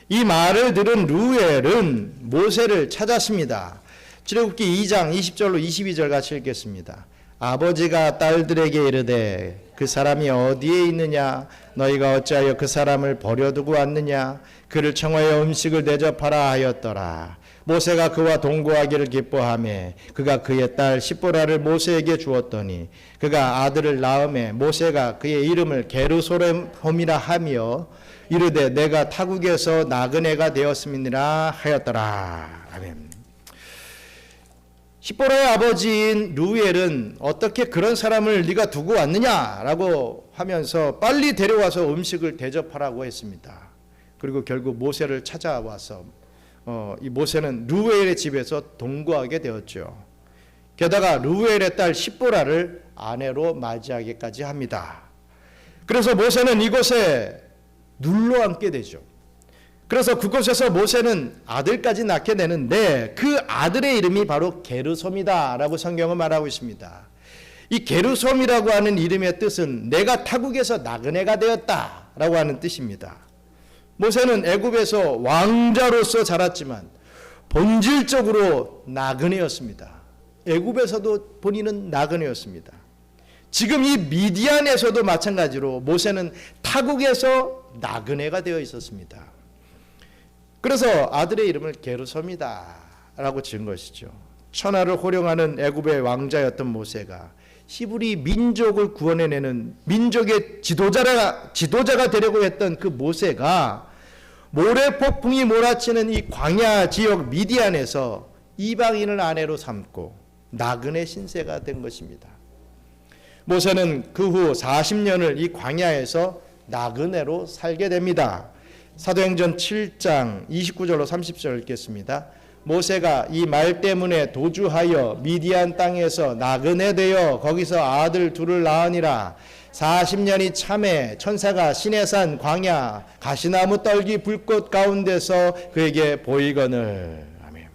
이 말을 들은 루엘은 모세를 찾았습니다. 출애굽기 2장 20절로 22절 같이 읽겠습니다. 아버지가 딸들에게 이르되 그 사람이 어디에 있느냐 너희가 어찌하여 그 사람을 버려두고 왔느냐 그를 청하여 음식을 대접하라 하였더라. 모세가 그와 동거하기를 기뻐하며 그가 그의 딸 십보라를 모세에게 주었더니 그가 아들을 낳음에 모세가 그의 이름을 게르소렘이라 하며 이르되 내가 타국에서 나그네가 되었음이니라 하였더라. 아멘. 십보라의 아버지인 루엘은 어떻게 그런 사람을 네가 두고 왔느냐라고 하면서 빨리 데려와서 음식을 대접하라고 했습니다. 그리고 결국 모세를 찾아와서 이 모세는 루엘의 집에서 동거하게 되었죠. 게다가 루엘의 딸 십보라를 아내로 맞이하기까지 합니다. 그래서 모세는 이곳에 눌러 앉게 되죠. 그래서 그곳에서 모세는 아들까지 낳게 되는데 그 아들의 이름이 바로 게르솜이다라고 성경은 말하고 있습니다. 이 게르솜이라고 하는 이름의 뜻은 내가 타국에서 나그네가 되었다라고 하는 뜻입니다. 모세는 애굽에서 왕자로서 자랐지만 본질적으로 나그네였습니다. 애굽에서도 본인은 나그네였습니다. 지금 이 미디안에서도 마찬가지로 모세는 타국에서 나그네가 되어 있었습니다. 그래서 아들의 이름을 게르솜이다라고 지은 것이죠. 천하를 호령하는 애굽의 왕자였던 모세가 히브리 민족을 구원해내는 민족의 지도자가 되려고 했던 그 모세가 모래폭풍이 몰아치는 이 광야 지역 미디안에서 이방인을 아내로 삼고 나그네 신세가 된 것입니다. 모세는 그 후 40년을 이 광야에서 나그네로 살게 됩니다. 사도행전 7장 29절로 30절 읽겠습니다. 모세가 이 말 때문에 도주하여 미디안 땅에서 나그네 되어 거기서 아들 둘을 낳으니라. 40년이 참에 천사가 시내산 광야 가시나무 떨기 불꽃 가운데서 그에게 보이거늘. 아멘.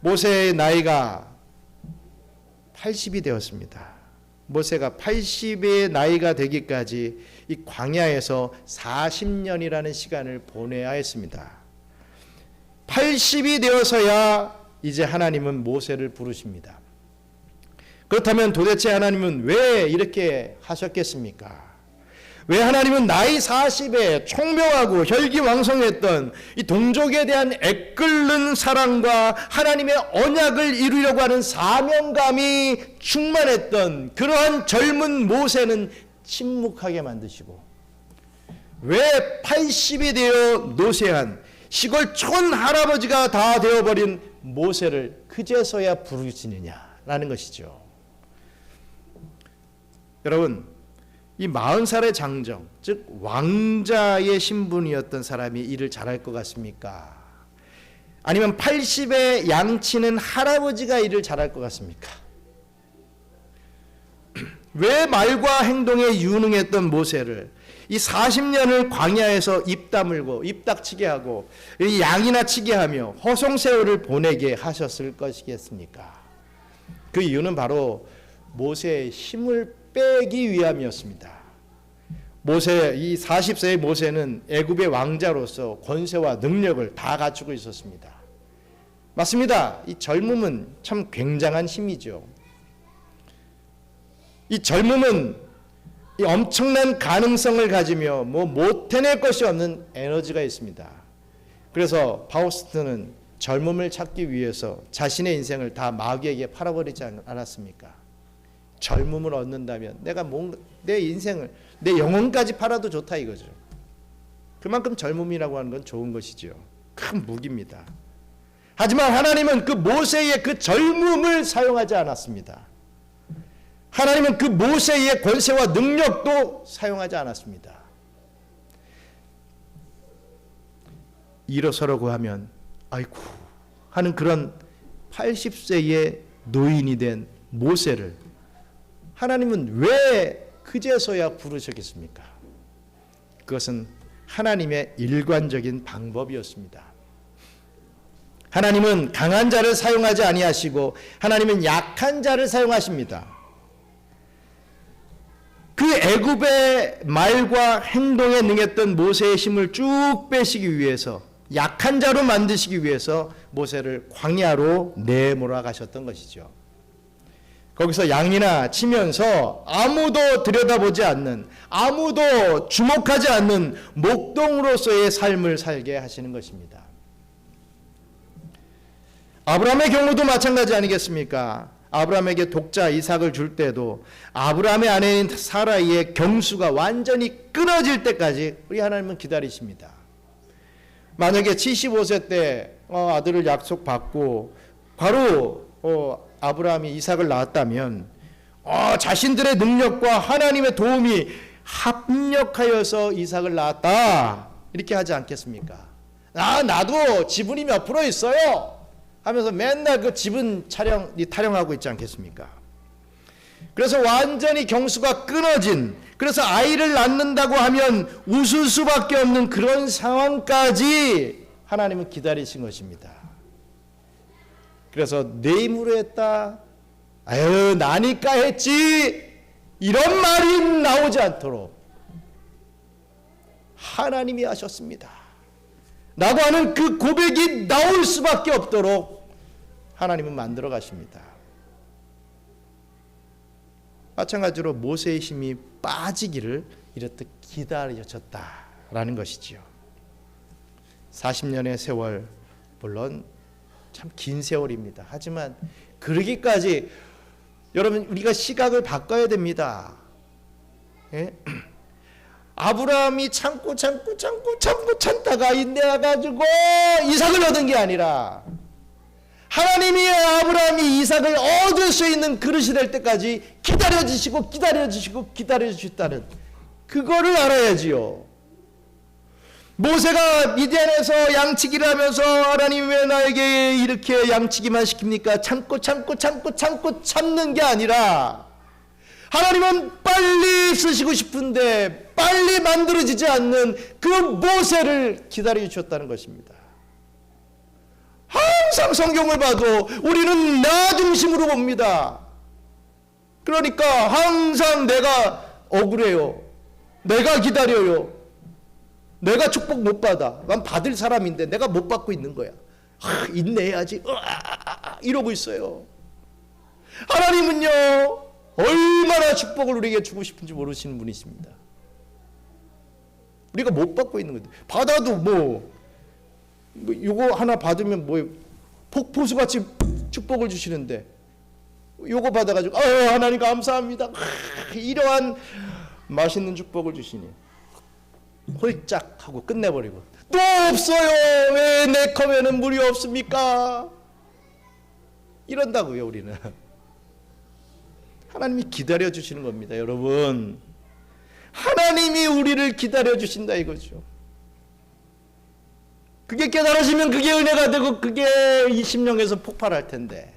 모세의 나이가 80이 되었습니다. 모세가 80의 나이가 되기까지 이 광야에서 40년이라는 시간을 보내야 했습니다. 80이 되어서야 이제 하나님은 모세를 부르십니다. 그렇다면 도대체 하나님은 왜 이렇게 하셨겠습니까? 왜 하나님은 나이 40에 총명하고 혈기왕성했던 이 동족에 대한 애끓는 사랑과 하나님의 언약을 이루려고 하는 사명감이 충만했던 그러한 젊은 모세는 침묵하게 만드시고, 왜 80이 되어 노쇠한 시골 촌 할아버지가 다 되어버린 모세를 그제서야 부르시느냐라는 것이죠. 여러분, 이 40살의 장정, 즉 왕자의 신분이었던 사람이 일을 잘할 것 같습니까? 아니면 80의 양치는 할아버지가 일을 잘할 것 같습니까? 왜 말과 행동에 유능했던 모세를 이 40년을 광야에서 입 다물고 입 닥치게 하고 양이나 치게 하며 허송세월을 보내게 하셨을 것이겠습니까? 그 이유는 바로 모세의 힘을 빼기 위함이었습니다. 모세, 이 40세의 모세는 애굽의 왕자로서 권세와 능력을 다 갖추고 있었습니다. 맞습니다. 이 젊음은 참 굉장한 힘이죠. 이 젊음은 이 엄청난 가능성을 가지며 못 해낼 것이 없는 에너지가 있습니다. 그래서 파우스트는 젊음을 찾기 위해서 자신의 인생을 다 마귀에게 팔아버리지 않았습니까? 젊음을 얻는다면 내가 내 인생을, 내 영혼까지 팔아도 좋다 이거죠. 그만큼 젊음이라고 하는 건 좋은 것이죠. 큰 무기입니다. 하지만 하나님은 그 모세의 그 젊음을 사용하지 않았습니다. 하나님은 그 모세의 권세와 능력도 사용하지 않았습니다. 일어서라고 하면 아이고 하는 그런 80세의 노인이 된 모세를 하나님은 왜 그제서야 부르셨겠습니까? 그것은 하나님의 일관적인 방법이었습니다. 하나님은 강한 자를 사용하지 아니하시고 하나님은 약한 자를 사용하십니다. 그 애굽의 말과 행동에 능했던 모세의 힘을 쭉 빼시기 위해서, 약한 자로 만드시기 위해서 모세를 광야로 내몰아 가셨던 것이죠. 거기서 양이나 치면서 아무도 들여다보지 않는, 아무도 주목하지 않는 목동으로서의 삶을 살게 하시는 것입니다. 아브라함의 경우도 마찬가지 아니겠습니까? 아브라함에게 독자 이삭을 줄 때도 아브라함의 아내인 사라이의 경수가 완전히 끊어질 때까지 우리 하나님은 기다리십니다. 만약에 75세 때 아들을 약속받고 바로 아브라함이 이삭을 낳았다면 자신들의 능력과 하나님의 도움이 합력하여서 이삭을 낳았다 이렇게 하지 않겠습니까? 나도 지분이 몇 프로 있어요 하면서 맨날 그 지분 타령하고 있지 않겠습니까? 그래서 완전히 경수가 끊어진, 그래서 아이를 낳는다고 하면 웃을 수밖에 없는 그런 상황까지 하나님은 기다리신 것입니다. 그래서 내 힘으로 했다, 아유 나니까 했지, 이런 말이 나오지 않도록 하나님이 하셨습니다 라고 하는 그 고백이 나올 수밖에 없도록 하나님은 만들어 가십니다. 마찬가지로 모세의 힘이 빠지기를 이렇듯 기다려졌다라는 것이지요. 40년의 세월, 물론 참 긴 세월입니다. 하지만 그러기까지 여러분 우리가 시각을 바꿔야 됩니다. 예? 아브라함이 참고 참다가 인내해가지고 이삭을 얻은 게 아니라 하나님이 아브라함이 이삭을 얻을 수 있는 그릇이 될 때까지 기다려주시다는 그거를 알아야지요. 모세가 미디안에서 양치기를 하면서 하나님 왜 나에게 이렇게 양치기만 시킵니까? 참고 참는 게 아니라 하나님은 빨리 쓰시고 싶은데 빨리 만들어지지 않는 그 모세를 기다려 주셨다는 것입니다. 항상 성경을 봐도 우리는 나 중심으로 봅니다. 그러니까 항상 내가 억울해요. 내가 기다려요. 내가 축복 못 받아. 난 받을 사람인데 내가 못 받고 있는 거야. 인내해야지. 이러고 있어요. 하나님은요, 얼마나 축복을 우리에게 주고 싶은지 모르시는 분이십니다. 우리가 못 받고 있는 건데, 받아도 뭐 요거 하나 받으면 뭐 폭포수같이 축복을 주시는데, 요거 받아가지고 하나님 감사합니다. 이러한 맛있는 축복을 주시니 홀짝 하고 끝내버리고, 또 없어요. 왜 내 컵에는 물이 없습니까? 이런다고요. 우리는 하나님이 기다려 주시는 겁니다. 여러분, 하나님이 우리를 기다려 주신다 이거죠. 그게 깨달아지면 그게 은혜가 되고 그게 이 심령에서 폭발할 텐데,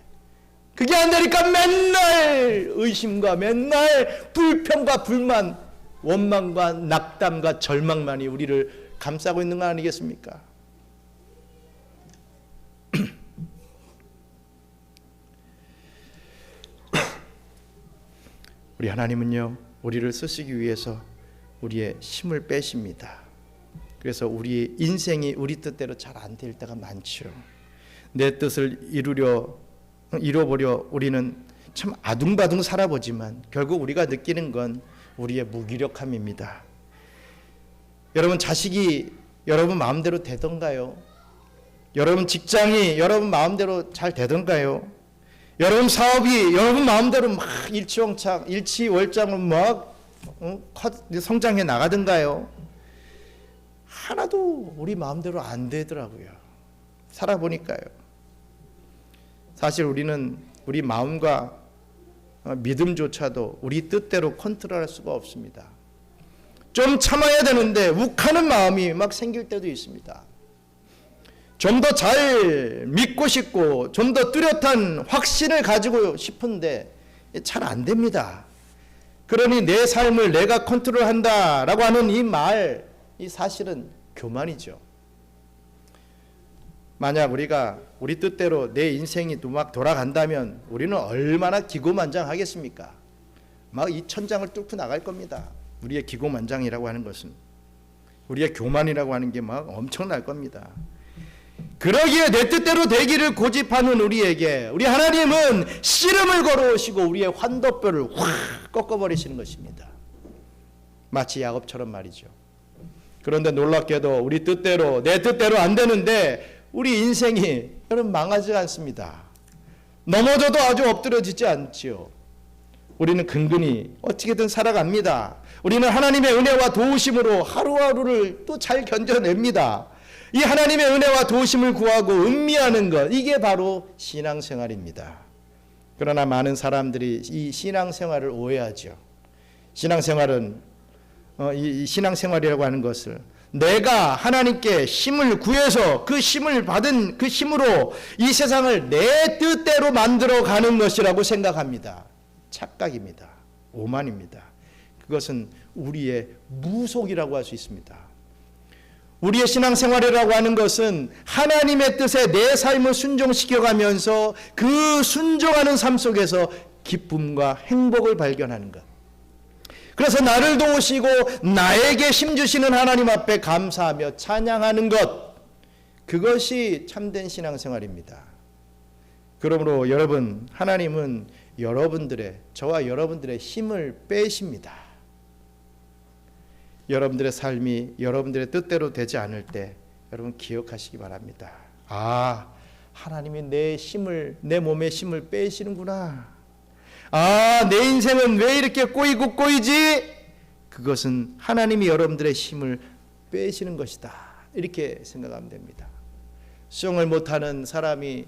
그게 안 되니까 맨날 의심과 맨날 불평과 불만, 원망과 낙담과 절망만이 우리를 감싸고 있는 거 아니겠습니까? 우리 하나님은요, 우리를 쓰시기 위해서 우리의 힘을 빼십니다. 그래서 우리 인생이 우리 뜻대로 잘 안 될 때가 많죠. 내 뜻을 이뤄보려 우리는 참 아둥바둥 살아보지만 결국 우리가 느끼는 건 우리의 무기력함입니다. 여러분, 자식이 여러분 마음대로 되던가요? 여러분 직장이 여러분 마음대로 잘 되던가요? 여러분 사업이 여러분 마음대로 막 일치월장으로 막 성장해 나가던가요? 하나도 우리 마음대로 안 되더라고요. 살아보니까요. 사실 우리는 우리 마음과 믿음조차도 우리 뜻대로 컨트롤할 수가 없습니다. 좀 참아야 되는데 욱하는 마음이 막 생길 때도 있습니다. 좀 더 잘 믿고 싶고 좀 더 뚜렷한 확신을 가지고 싶은데 잘 안 됩니다. 그러니 내 삶을 내가 컨트롤한다라고 하는 이 말, 이 사실은 교만이죠. 만약 우리가 우리 뜻대로 내 인생이 또 막 돌아간다면 우리는 얼마나 기고만장하겠습니까? 막 이 천장을 뚫고 나갈 겁니다. 우리의 기고만장이라고 하는 것은, 우리의 교만이라고 하는 게 막 엄청날 겁니다. 그러기에 내 뜻대로 되기를 고집하는 우리에게 우리 하나님은 씨름을 걸어오시고 우리의 환도뼈를 확 꺾어버리시는 것입니다. 마치 야곱처럼 말이죠. 그런데 놀랍게도 우리 뜻대로, 내 뜻대로 안 되는데 우리 인생이 여러분 망하지 않습니다. 넘어져도 아주 엎드려지지 않지요. 우리는 근근히 어떻게든 살아갑니다. 우리는 하나님의 은혜와 도우심으로 하루하루를 또 잘 견뎌냅니다. 이 하나님의 은혜와 도우심을 구하고 음미하는 것, 이게 바로 신앙생활입니다. 그러나 많은 사람들이 이 신앙생활을 오해하죠. 신앙생활은 이 신앙생활이라고 하는 것을 내가 하나님께 힘을 구해서 그 힘을 받은 그 힘으로 이 세상을 내 뜻대로 만들어가는 것이라고 생각합니다. 착각입니다. 오만입니다. 그것은 우리의 무속이라고 할 수 있습니다. 우리의 신앙생활이라고 하는 것은 하나님의 뜻에 내 삶을 순종시켜가면서 그 순종하는 삶 속에서 기쁨과 행복을 발견하는 것. 그래서 나를 도우시고 나에게 힘주시는 하나님 앞에 감사하며 찬양하는 것, 그것이 참된 신앙생활입니다. 그러므로 여러분, 하나님은 저와 여러분들의 힘을 빼십니다. 여러분들의 삶이 여러분들의 뜻대로 되지 않을 때 여러분 기억하시기 바랍니다. 아, 하나님이 내 몸의 힘을 빼시는구나. 아, 내 인생은 왜 이렇게 꼬이고 꼬이지? 그것은 하나님이 여러분들의 힘을 빼시는 것이다. 이렇게 생각하면 됩니다. 수영을 못하는 사람이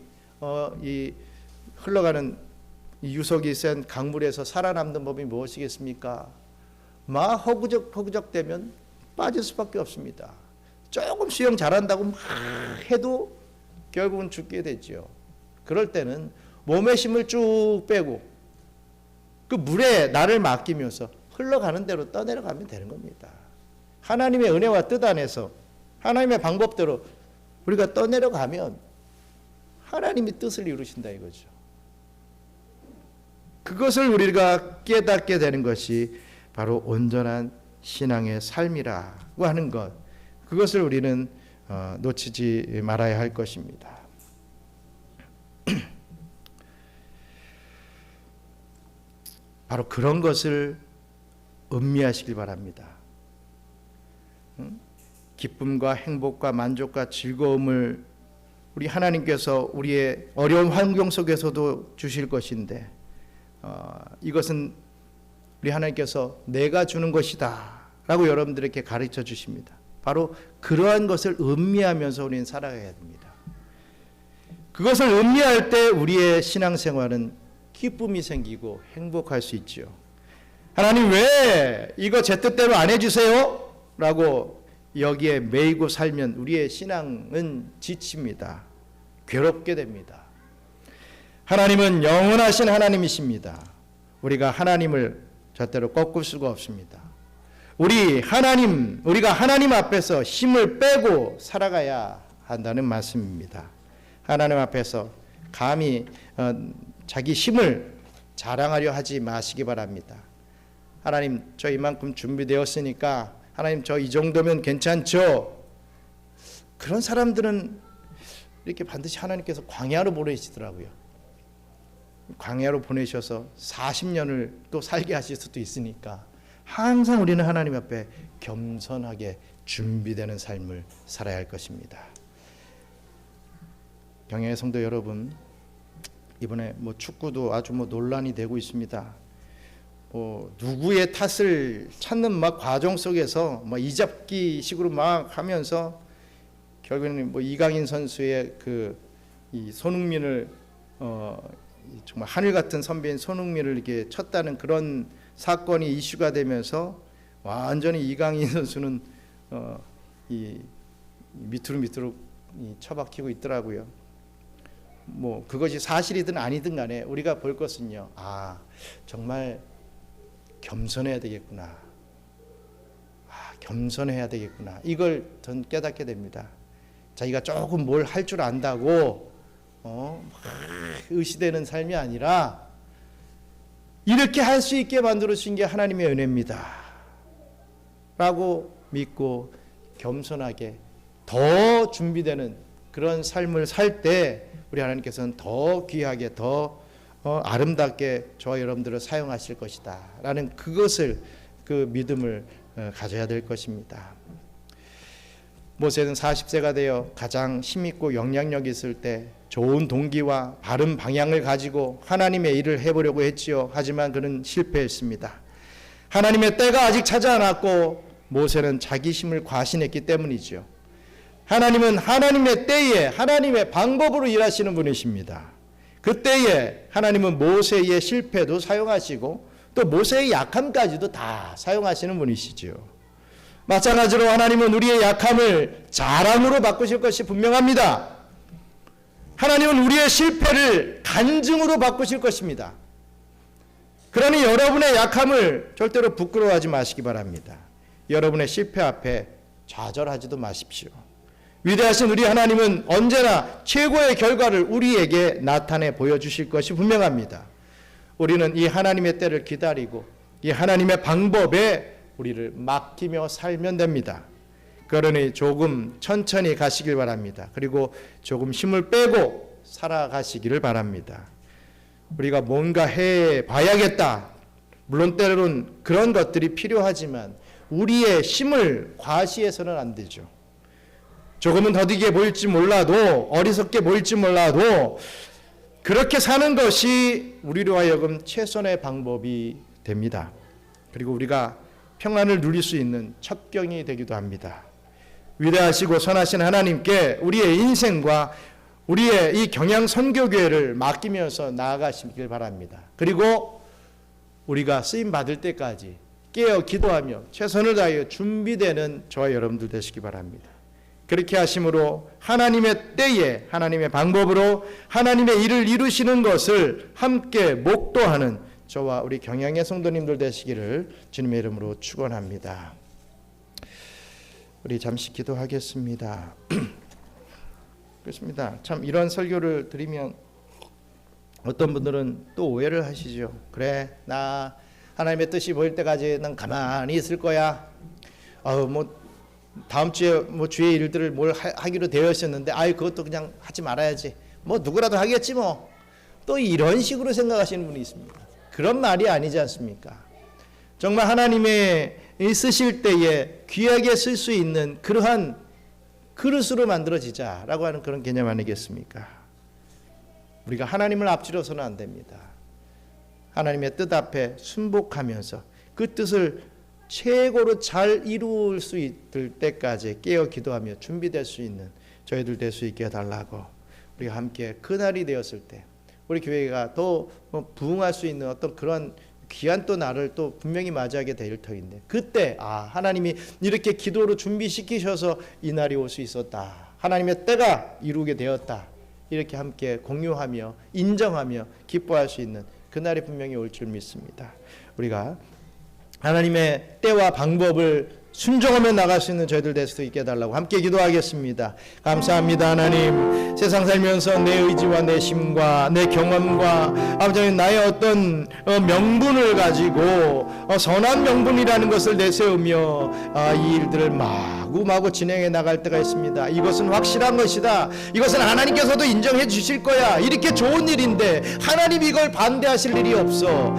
이 흘러가는 유속이 센 강물에서 살아남는 법이 무엇이겠습니까? 막 허구적되면 빠질 수밖에 없습니다. 조금 수영 잘한다고 막 해도 결국은 죽게 되죠. 그럴 때는 몸의 힘을 쭉 빼고 그 물에 나를 맡기면서 흘러가는 대로 떠내려가면 되는 겁니다. 하나님의 은혜와 뜻 안에서 하나님의 방법대로 우리가 떠내려가면 하나님이 뜻을 이루신다 이거죠. 그것을 우리가 깨닫게 되는 것이 바로 온전한 신앙의 삶이라고 하는 것, 그것을 우리는 놓치지 말아야 할 것입니다. 바로 그런 것을 음미하시길 바랍니다. 기쁨과 행복과 만족과 즐거움을 우리 하나님께서 우리의 어려운 환경 속에서도 주실 것인데 이것은 우리 하나님께서 내가 주는 것이다 라고 여러분들에게 가르쳐 주십니다. 바로 그러한 것을 음미하면서 우리는 살아가야 됩니다. 그것을 음미할 때 우리의 신앙생활은 기쁨이 생기고 행복할 수 있죠. 하나님 왜 이거 제 뜻대로 안 해주세요? 라고 여기에 매이고 살면 우리의 신앙은 지칩니다. 괴롭게 됩니다. 하나님은 영원하신 하나님이십니다. 우리가 하나님을 절대로 꺾을 수가 없습니다. 우리가 하나님 앞에서 힘을 빼고 살아가야 한다는 말씀입니다. 하나님 앞에서 감히 자기 힘을 자랑하려 하지 마시기 바랍니다. 하나님 저 이만큼 준비되었으니까 하나님 저 이 정도면 괜찮죠? 그런 사람들은 이렇게 반드시 하나님께서 광야로 보내시더라고요. 광야로 보내셔서 40년을 또 살게 하실 수도 있으니까 항상 우리는 하나님 앞에 겸손하게 준비되는 삶을 살아야 할 것입니다. 경영의 성도 여러분, 이번에 축구도 아주 논란이 되고 있습니다. 누구의 탓을 찾는 과정 속에서 이잡기 식으로 막 하면서 결국에는 이강인 선수의 이 손흥민을 정말 하늘 같은 선배인 손흥민을 이렇게 쳤다는 그런 사건이 이슈가 되면서 완전히 이강인 선수는 이 밑으로 처박히고 있더라고요. 그것이 사실이든 아니든 간에 우리가 볼 것은요. 정말 겸손해야 되겠구나. 겸손해야 되겠구나. 이걸 전 깨닫게 됩니다. 자기가 조금 뭘 할 줄 안다고 의시되는 삶이 아니라 이렇게 할 수 있게 만들어 주신 게 하나님의 은혜입니다. 라고 믿고 겸손하게 더 준비되는 그런 삶을 살 때 우리 하나님께서는 더 귀하게 더 아름답게 저와 여러분들을 사용하실 것이다 라는 그 믿음을 가져야 될 것입니다. 모세는 40세가 되어 가장 힘있고 영향력 있을 때 좋은 동기와 바른 방향을 가지고 하나님의 일을 해보려고 했지요. 하지만 그는 실패했습니다. 하나님의 때가 아직 차지 않았고 모세는 자기 힘을 과신했기 때문이죠. 하나님은 하나님의 때에 하나님의 방법으로 일하시는 분이십니다. 그때에 하나님은 모세의 실패도 사용하시고 또 모세의 약함까지도 다 사용하시는 분이시죠. 마찬가지로 하나님은 우리의 약함을 자랑으로 바꾸실 것이 분명합니다. 하나님은 우리의 실패를 간증으로 바꾸실 것입니다. 그러니 여러분의 약함을 절대로 부끄러워하지 마시기 바랍니다. 여러분의 실패 앞에 좌절하지도 마십시오. 위대하신 우리 하나님은 언제나 최고의 결과를 우리에게 나타내 보여주실 것이 분명합니다. 우리는 이 하나님의 때를 기다리고 이 하나님의 방법에 우리를 맡기며 살면 됩니다. 그러니 조금 천천히 가시길 바랍니다. 그리고 조금 힘을 빼고 살아가시기를 바랍니다. 우리가 뭔가 해봐야겠다. 물론 때로는 그런 것들이 필요하지만 우리의 힘을 과시해서는 안 되죠. 조금은 더디게 보일지 몰라도 어리석게 보일지 몰라도 그렇게 사는 것이 우리로 하여금 최선의 방법이 됩니다. 그리고 우리가 평안을 누릴 수 있는 첩경이 되기도 합니다. 위대하시고 선하신 하나님께 우리의 인생과 우리의 이 경양선교교회를 맡기면서 나아가시길 바랍니다. 그리고 우리가 쓰임 받을 때까지 깨어 기도하며 최선을 다하여 준비되는 저와 여러분들 되시기 바랍니다. 그렇게 하심으로 하나님의 때에 하나님의 방법으로 하나님의 일을 이루시는 것을 함께 목도하는 저와 우리 경양의 성도님들 되시기를 주님의 이름으로 축원합니다. 우리 잠시 기도하겠습니다. 그렇습니다. 참 이런 설교를 드리면 어떤 분들은 또 오해를 하시죠. 그래, 나 하나님의 뜻이 보일 때까지 난 가만히 있을 거야. 뭐 다음 주에 뭐 주의 일들을 뭘 하기로 되어 있었는데 그것도 그냥 하지 말아야지. 뭐 누구라도 하겠지 뭐. 또 이런 식으로 생각하시는 분이 있습니다. 그런 말이 아니지 않습니까? 정말 하나님의 쓰실 때에 귀하게 쓸 수 있는 그러한 그릇으로 만들어지자라고 하는 그런 개념 아니겠습니까? 우리가 하나님을 앞지러서는 안 됩니다. 하나님의 뜻 앞에 순복하면서 그 뜻을 최고로 잘 이룰 수 있을 때까지 깨어 기도하며 준비될 수 있는 저희들 될 수 있게 해달라고, 우리가 함께 그날이 되었을 때 우리 교회가 또 부흥할 수 있는 어떤 그런 귀한 또 날을 또 분명히 맞이하게 될 터인데, 그때 하나님이 이렇게 기도로 준비시키셔서 이 날이 올 수 있었다, 하나님의 때가 이루게 되었다, 이렇게 함께 공유하며 인정하며 기뻐할 수 있는 그날이 분명히 올 줄 믿습니다. 우리가 하나님의 때와 방법을 순종하며 나갈 수 있는 저희들 될 수 있게 해달라고 함께 기도하겠습니다. 감사합니다. 하나님, 세상 살면서 내 의지와 내 심과 내 경험과 아버지 나의 어떤 명분을 가지고 선한 명분이라는 것을 내세우며 이 일들을 마구마구 진행해 나갈 때가 있습니다. 이것은 확실한 것이다, 이것은 하나님께서도 인정해 주실 거야, 이렇게 좋은 일인데 하나님이 이걸 반대하실 일이 없어.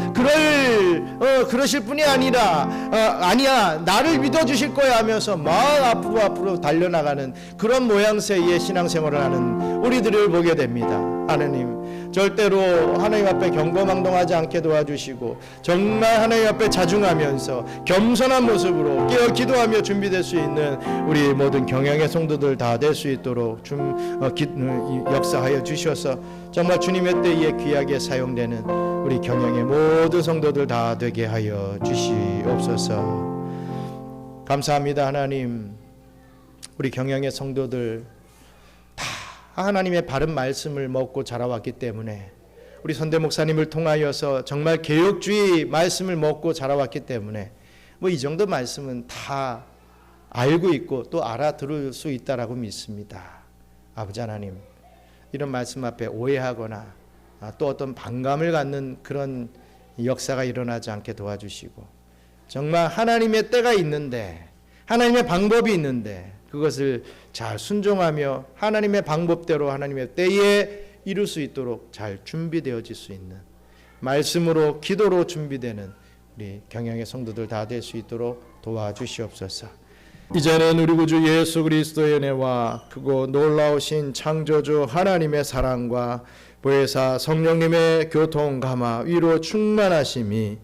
그러실 분이 아니야, 나를 믿어 주실 거야 하면서 막 앞으로 달려나가는 그런 모양새의 신앙생활을 하는 우리들을 보게 됩니다. 하나님, 절대로 하나님 앞에 경거망동하지 않게 도와주시고 정말 하나님 앞에 자중하면서 겸손한 모습으로 깨어 기도하며 준비될 수 있는 우리 모든 경양의 성도들 다 될 수 있도록 역사하여 주셔서 정말 주님의 때에 귀하게 사용되는 우리 경양의 모든 성도들 다 되게 하여 주시옵소서. 감사합니다. 하나님, 우리 경양의 성도들 다 하나님의 바른 말씀을 먹고 자라왔기 때문에, 우리 선대 목사님을 통하여서 정말 개혁주의 말씀을 먹고 자라왔기 때문에 이 정도 말씀은 다 알고 있고 또 알아들을 수 있다라고 믿습니다. 아버지 하나님, 이런 말씀 앞에 오해하거나 또 어떤 반감을 갖는 그런 역사가 일어나지 않게 도와주시고, 정말 하나님의 때가 있는데, 하나님의 방법이 있는데 그것을 잘 순종하며 하나님의 방법대로 하나님의 때에 이룰 수 있도록 잘 준비되어질 수 있는, 말씀으로 기도로 준비되는 우리 경양의 성도들 다 될 수 있도록 도와주시옵소서. 이제는 우리 구주 예수 그리스도의 은혜와 크고 놀라우신 창조주 하나님의 사랑과 보혜사 성령님의 교통 감화 위로 충만하심이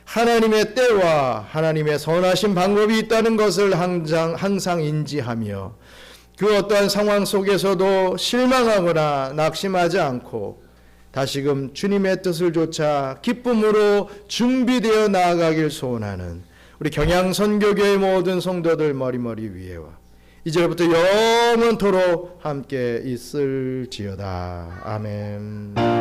하나님의 때와 하나님의 선하신 방법이 있다는 것을 항상 인지하며 그 어떠한 상황 속에서도 실망하거나 낙심하지 않고 다시금 주님의 뜻을 좇아 기쁨으로 준비되어 나아가길 소원하는 우리 경양선교교의 모든 성도들 머리머리 위에와 이제부터 영원토록 함께 있을지어다. 아멘.